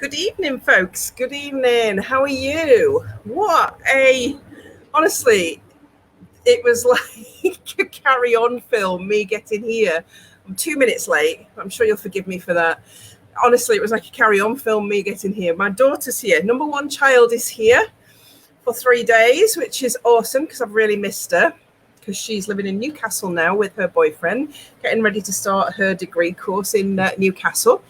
Good evening, folks. Good evening. How are you? Honestly, it was like a carry-on film, me getting here. I'm 2 minutes late. I'm sure you'll forgive me for that. Honestly, it was like a carry-on film, me getting here. My daughter's here. Number one child is here for 3 days, which is awesome because I've really missed her because she's living in Newcastle now with her boyfriend, getting ready to start her degree course in Newcastle.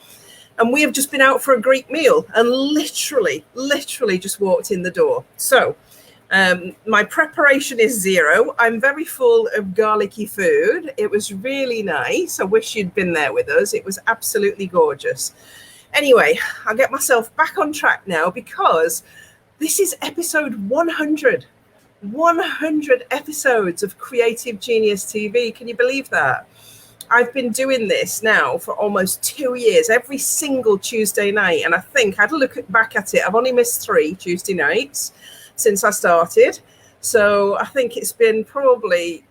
And we have just been out for a Greek meal and literally just walked in the door. So my preparation is zero. I'm very full of garlicky food. It was really nice. I wish you'd been there with us. It was absolutely gorgeous. Anyway, I'll get myself back on track now because this is episode 100. 100 episodes of Creative Genius TV. Can you believe that? I've been doing this now for almost 2 years, every single Tuesday night. And I think I'd look back at it. I've only missed 3 Tuesday nights since I started. So I think it's been probably,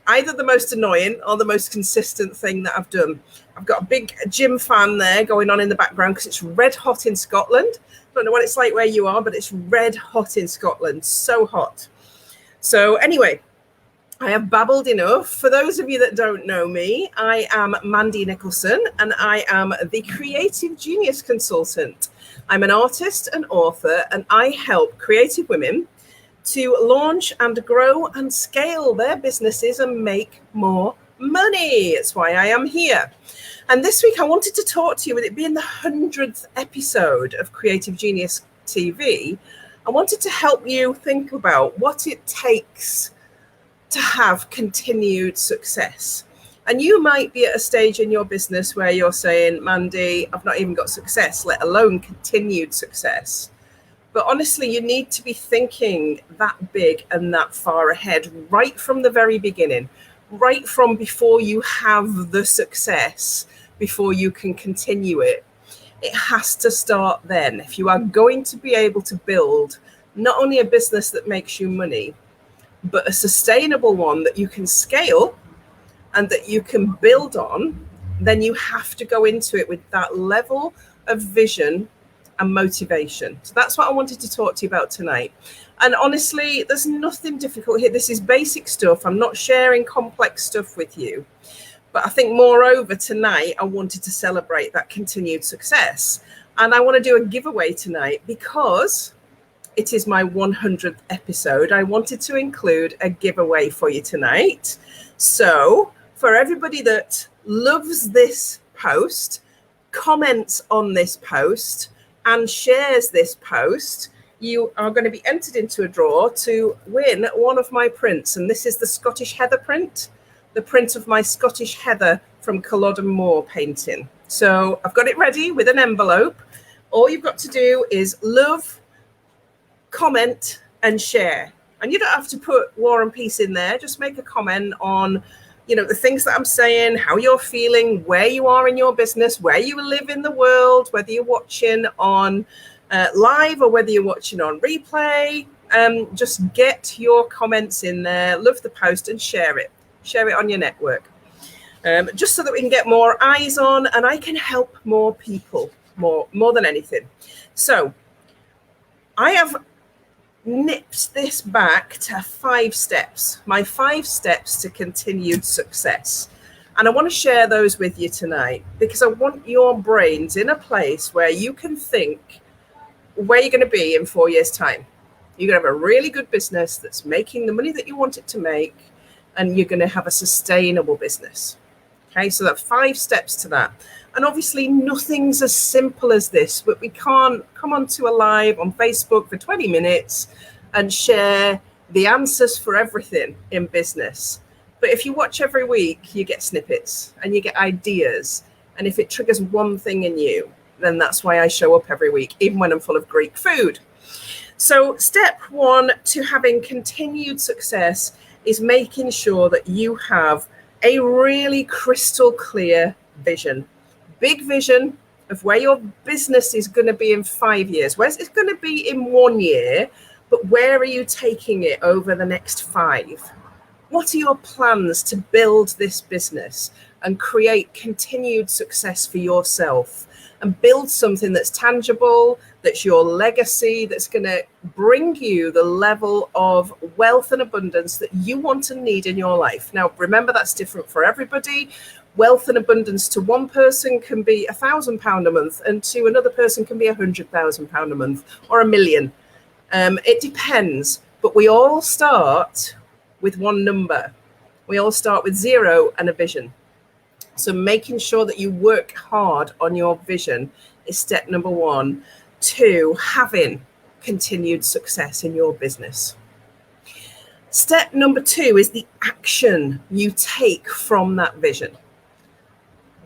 either the most annoying or the most consistent thing that I've done. I've got a big gym fan there going on in the background because it's red hot in Scotland. Don't know what it's like where you are, but it's red hot in Scotland. So hot. So anyway, I have babbled enough. For those of you that don't know me, I am Mandy Nicholson and I am the Creative Genius Consultant. I'm an artist and author and I help creative women to launch and grow and scale their businesses and make more money. It's why I am here. And this week I wanted to talk to you, with it being the 100th episode of Creative Genius TV, I wanted to help you think about what it takes to have continued success. And you might be at a stage in your business where you're saying, Mandy, I've not even got success, let alone continued success. But honestly, you need to be thinking that big and that far ahead right from the very beginning, right from before you have the success, before you can continue it. It has to start then. If you are going to be able to build not only a business that makes you money, but a sustainable one that you can scale and that you can build on, then you have to go into it with that level of vision and motivation. So that's what I wanted to talk to you about tonight. And honestly, there's nothing difficult here. This is basic stuff. I'm not sharing complex stuff with you. But I think moreover tonight, I wanted to celebrate that continued success. And I want to do a giveaway tonight because it is my 100th episode. I wanted to include a giveaway for you tonight. So for everybody that loves this post, comments on this post, and shares this post, you are going to be entered into a draw to win one of my prints. And this is the Scottish Heather print, the print of my Scottish Heather from Culloden Moor painting. So I've got it ready with an envelope. All you've got to do is love, comment and share. And you don't have to put War and Peace in there. Just make a comment on, the things that I'm saying, how you're feeling, where you are in your business, where you live in the world, whether you're watching on live or whether you're watching on replay. Just get your comments in there, love the post and share it. Share it on your network. Just so that we can get more eyes on and I can help more people, more than anything. So I have nipped this back to 5 steps, my 5 steps to continued success. And I want to share those with you tonight because I want your brains in a place where you can think where you're going to be in 4 years' time. You're going to have a really good business that's making the money that you want it to make, and you're going to have a sustainable business. Okay, so that's 5 steps to that. And obviously nothing's as simple as this, but we can't come onto a live on Facebook for 20 minutes and share the answers for everything in business. But if you watch every week, you get snippets and you get ideas. And if it triggers one thing in you, then that's why I show up every week, even when I'm full of Greek food. So step 1 to having continued success is making sure that you have a really crystal clear vision. Big vision of where your business is going to be in 5 years. Where's it going to be in 1 year, but where are you taking it over the next 5? What are your plans to build this business and create continued success for yourself and build something that's tangible, that's your legacy, that's going to bring you the level of wealth and abundance that you want and need in your life. Now, remember, that's different for everybody. Wealth and abundance to one person can be £1,000 a month, and to another person can be £100,000 a month or £1 million. It depends, but we all start with one number. We all start with 0 and a vision. So making sure that you work hard on your vision is step number 1 to having continued success in your business. Step number 2 is the action you take from that vision.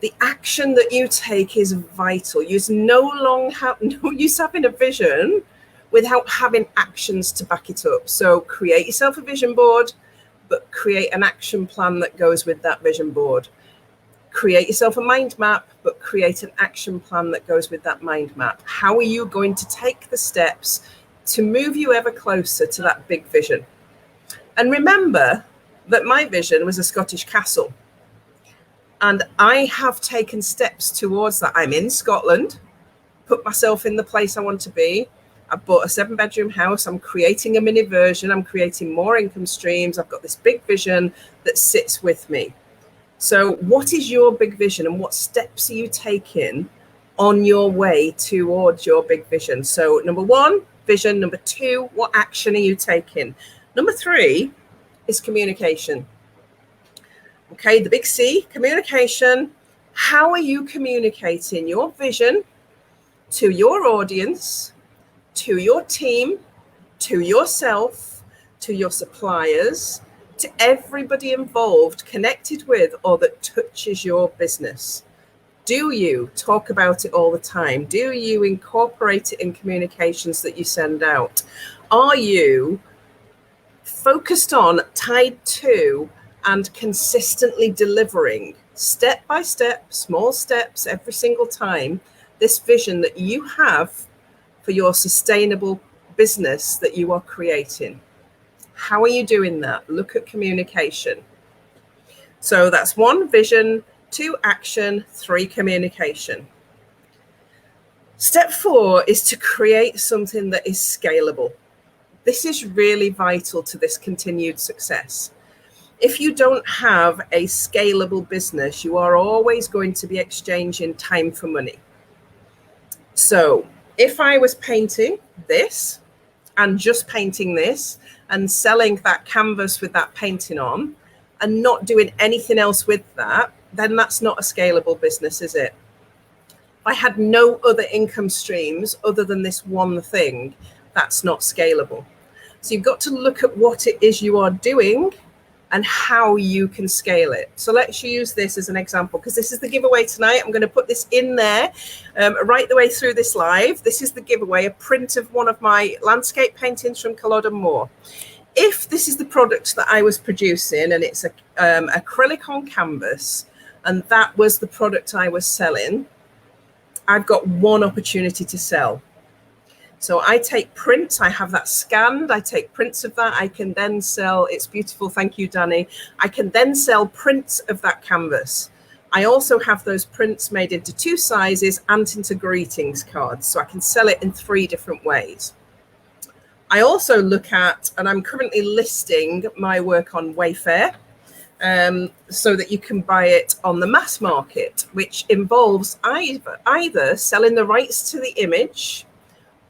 The action that you take is vital. There's no use having a vision without having actions to back it up. So create yourself a vision board, but create an action plan that goes with that vision board. Create yourself a mind map, but create an action plan that goes with that mind map. How are you going to take the steps to move you ever closer to that big vision? And remember that my vision was a Scottish castle. And I have taken steps towards that. I'm in Scotland, put myself in the place I want to be. I've bought a 7-bedroom house. I'm creating a mini version. I'm creating more income streams. I've got this big vision that sits with me. So what is your big vision, and what steps are you taking on your way towards your big vision? So number 1, vision. Number 2, what action are you taking? Number 3 is communication. Okay, the big C, communication. How are you communicating your vision to your audience, to your team, to yourself, to your suppliers, to everybody involved, connected with, or that touches your business? Do you talk about it all the time? Do you incorporate it in communications that you send out? Are you focused on, tied to, and consistently delivering step by step, small steps every single time, this vision that you have for your sustainable business that you are creating? How are you doing that? Look at communication. So that's 1, vision, 2, action, 3, communication. Step 4 is to create something that is scalable. This is really vital to this continued success. If you don't have a scalable business, you are always going to be exchanging time for money. So if I was painting this and just painting this and selling that canvas with that painting on and not doing anything else with that, then that's not a scalable business, is it? If I had no other income streams other than this one thing, that's not scalable. So you've got to look at what it is you are doing and how you can scale it. So let's use this as an example, because this is the giveaway tonight. I'm going to put this in there right the way through this live. This is the giveaway, a print of one of my landscape paintings from Culloden Moor. If this is the product that I was producing and it's acrylic on canvas, and that was the product I was selling, I've got one opportunity to sell. So I take prints, I have that scanned, I take prints of that, I can then sell, it's beautiful, thank you, Danny. I can then sell prints of that canvas. I also have those prints made into 2 sizes and into greetings cards, so I can sell it in 3 different ways. I also look at, and I'm currently listing my work on Wayfair, so that you can buy it on the mass market, which involves either selling the rights to the image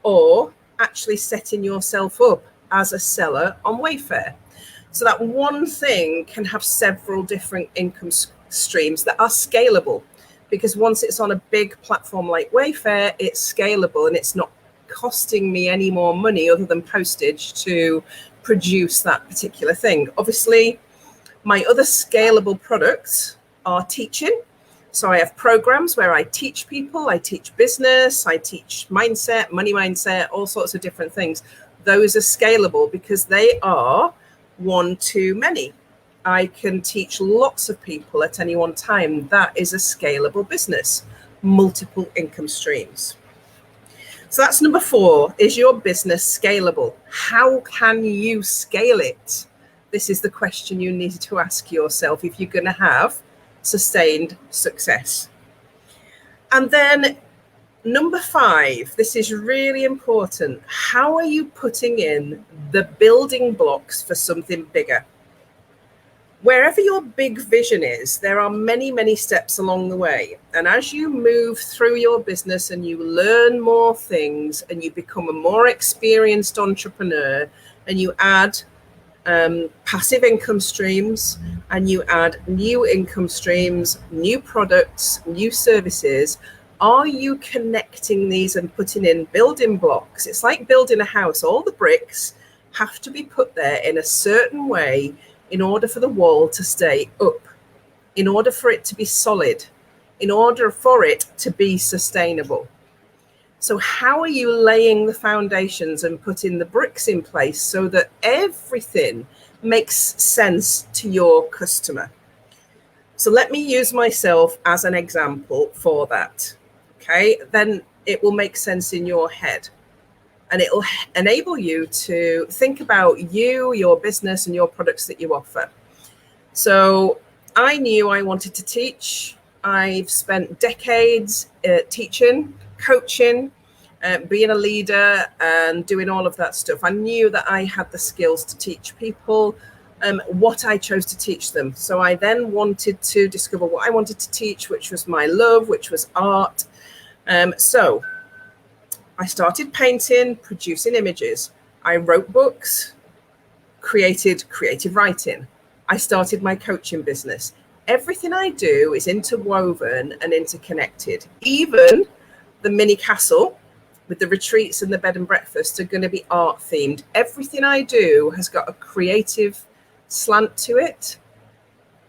or actually setting yourself up as a seller on Wayfair. So that one thing can have several different income streams that are scalable, because once it's on a big platform like Wayfair, it's scalable and it's not costing me any more money other than postage to produce that particular thing. Obviously, my other scalable products are teaching. So I have programs where I teach people, I teach business, I teach mindset, money mindset, all sorts of different things. Those are scalable because they are one to many. I can teach lots of people at any one time. That is a scalable business, multiple income streams. So that's number 4. Is your business scalable? How can you scale it? This is the question you need to ask yourself if you're going to have sustained success. And then Number 5, this is really important. How are you putting in the building blocks for something bigger? Wherever your big vision is, there are many, many steps along the way. And as you move through your business and you learn more things and you become a more experienced entrepreneur and you add passive income streams and you add new income streams, new products, new services, are you connecting these and putting in building blocks? It's like building a house. All the bricks have to be put there in a certain way in order for the wall to stay up, in order for it to be solid, in order for it to be sustainable. So how are you laying the foundations and putting the bricks in place so that everything makes sense to your customer? So let me use myself as an example for that. Okay, then it will make sense in your head. And it will enable you to think about you, your business, and your products that you offer. So I knew I wanted to teach. I've spent decades teaching, coaching, being a leader, and doing all of that stuff. I knew that I had the skills to teach people what I chose to teach them. So I then wanted to discover what I wanted to teach, which was my love, which was art. So I started painting, producing images. I wrote books, created creative writing. I started my coaching business. Everything I do is interwoven and interconnected. Even the mini castle with the retreats and the bed and breakfast are going to be art themed. Everything I do has got a creative slant to it,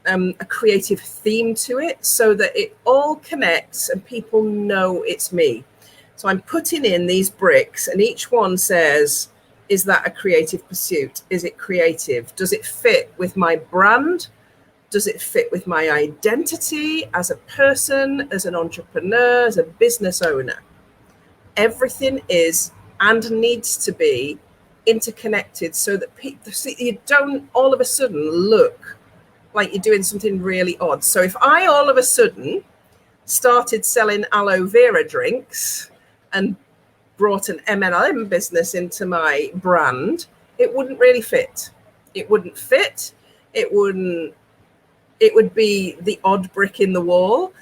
a creative theme to it, so that it all connects and people know it's me. So I'm putting in these bricks and each one says, is that a creative pursuit? Is it creative? Does it fit with my brand? Does it fit with my identity as a person, as an entrepreneur, as a business owner? Everything is and needs to be interconnected so that people, you don't all of a sudden look like you're doing something really odd. So if I all of a sudden started selling aloe vera drinks and brought an MLM business into my brand, it wouldn't really fit. It wouldn't fit. It would be the odd brick in the wall.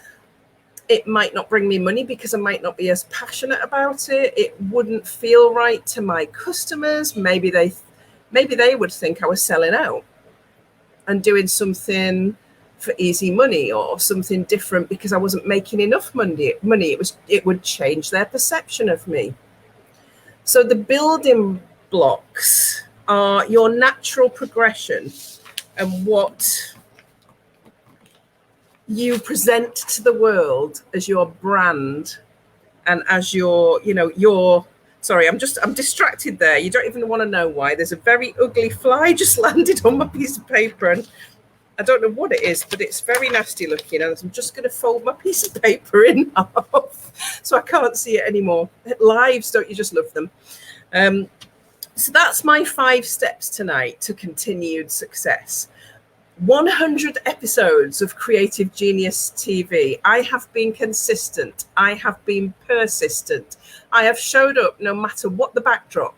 It might not bring me money because I might not be as passionate about it. It wouldn't feel right to my customers. Maybe they would think I was selling out and doing something for easy money or something different because I wasn't making enough money. It would change their perception of me. So the building blocks are your natural progression and what you present to the world as your brand and as your sorry, I'm distracted there. You don't even want to know why. There's a very ugly fly just landed on my piece of paper and I don't know what it is, but it's very nasty looking. And I'm just going to fold my piece of paper in half so I can't see it anymore. Lives, don't you just love them? So that's my 5 steps tonight to continued success. 100 episodes of Creative Genius TV. I have been consistent. I have been persistent. I have showed up no matter what the backdrop.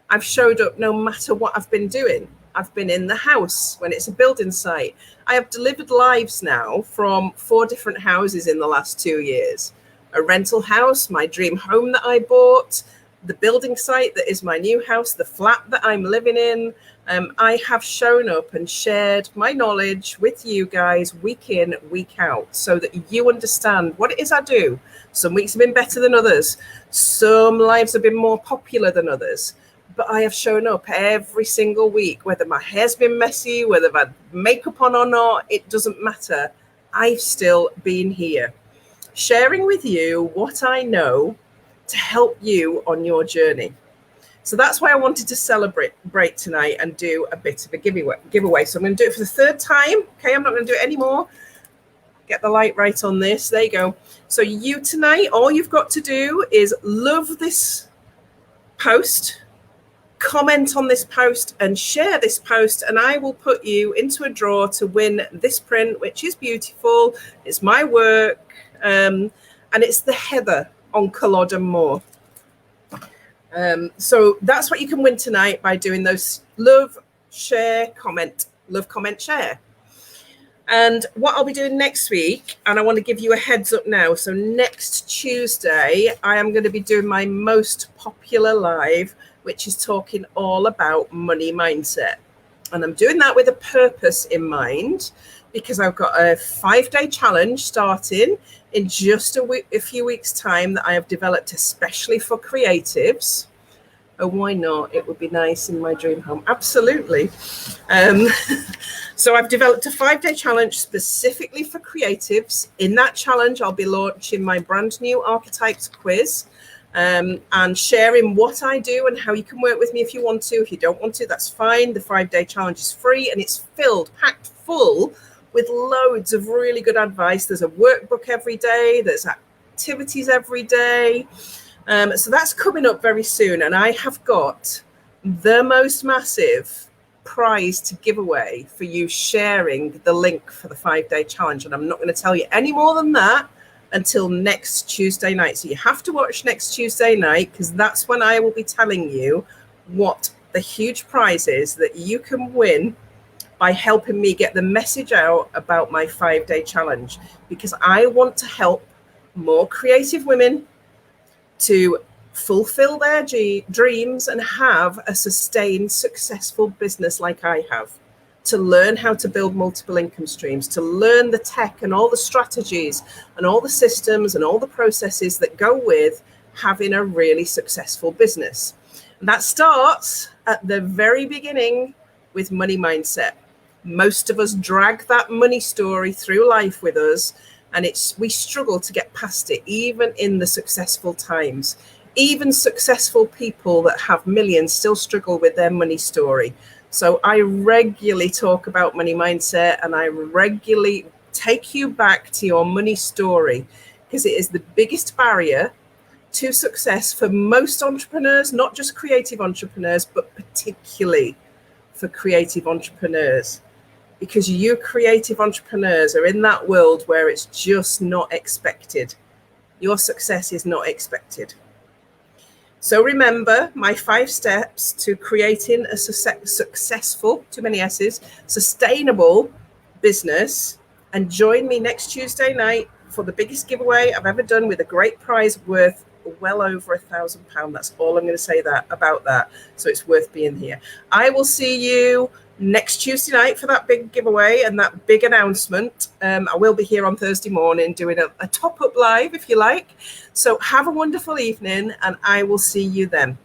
I've showed up no matter what I've been doing. I've been in the house when it's a building site. I have delivered lives now from 4 different houses in the last 2 years. A rental house, my dream home that I bought, the building site that is my new house, the flat that I'm living in. I have shown up and shared my knowledge with you guys week in, week out, so that you understand what it is I do. Some weeks have been better than others. Some lives have been more popular than others. But I have shown up every single week, whether my hair's been messy, whether I've had makeup on or not, it doesn't matter. I've still been here, sharing with you what I know to help you on your journey. So that's why I wanted to celebrate tonight and do a bit of a giveaway. So I'm going to do it for the 3rd time. Okay, I'm not going to do it anymore. Get the light right on this. There you go. So you tonight, all you've got to do is love this post, comment on this post and share this post, and I will put you into a draw to win this print, which is beautiful. It's my work, and it's the Heather on Collod and more. So that's what you can win tonight by doing those love, share, comment, love, comment, share. And what I'll be doing next week, and I want to give you a heads up now. So next Tuesday, I am going to be doing my most popular live, which is talking all about money mindset. And I'm doing that with a purpose in mind, because I've got a 5-day challenge starting in just a few weeks' time that I have developed especially for creatives. Oh, why not? It would be nice in my dream home. Absolutely. So I've developed a 5-day challenge specifically for creatives. In that challenge, I'll be launching my brand new archetypes quiz and sharing what I do and how you can work with me if you want to. If you don't want to, that's fine. The 5-day challenge is free and it's packed full with loads of really good advice. There's a workbook every day. There's activities every day. So that's coming up very soon. And I have got the most massive prize to give away for you sharing the link for the 5-day challenge. And I'm not going to tell you any more than that until next Tuesday night. So you have to watch next Tuesday night, because that's when I will be telling you what the huge prize is that you can win by helping me get the message out about my 5-day challenge, because I want to help more creative women to fulfill their dreams and have a sustained, successful business like I have, to learn how to build multiple income streams, to learn the tech and all the strategies and all the systems and all the processes that go with having a really successful business. And that starts at the very beginning with money mindset. Most of us drag that money story through life with us, and we struggle to get past it, even in the successful times. Even successful people that have millions still struggle with their money story. So I regularly talk about money mindset, and I regularly take you back to your money story, because it is the biggest barrier to success for most entrepreneurs, not just creative entrepreneurs, but particularly for creative entrepreneurs. Because you creative entrepreneurs are in that world where it's just not expected. Your success is not expected. So remember my 5 steps to creating a successful, too many S's, sustainable business, and join me next Tuesday night for the biggest giveaway I've ever done, with a great prize worth well over £1,000. That's all I'm going to say about that. So it's worth being here. I will see you next Tuesday night for that big giveaway and that big announcement. I will be here on Thursday morning doing a top-up live, if you like. So have a wonderful evening, and I will see you then.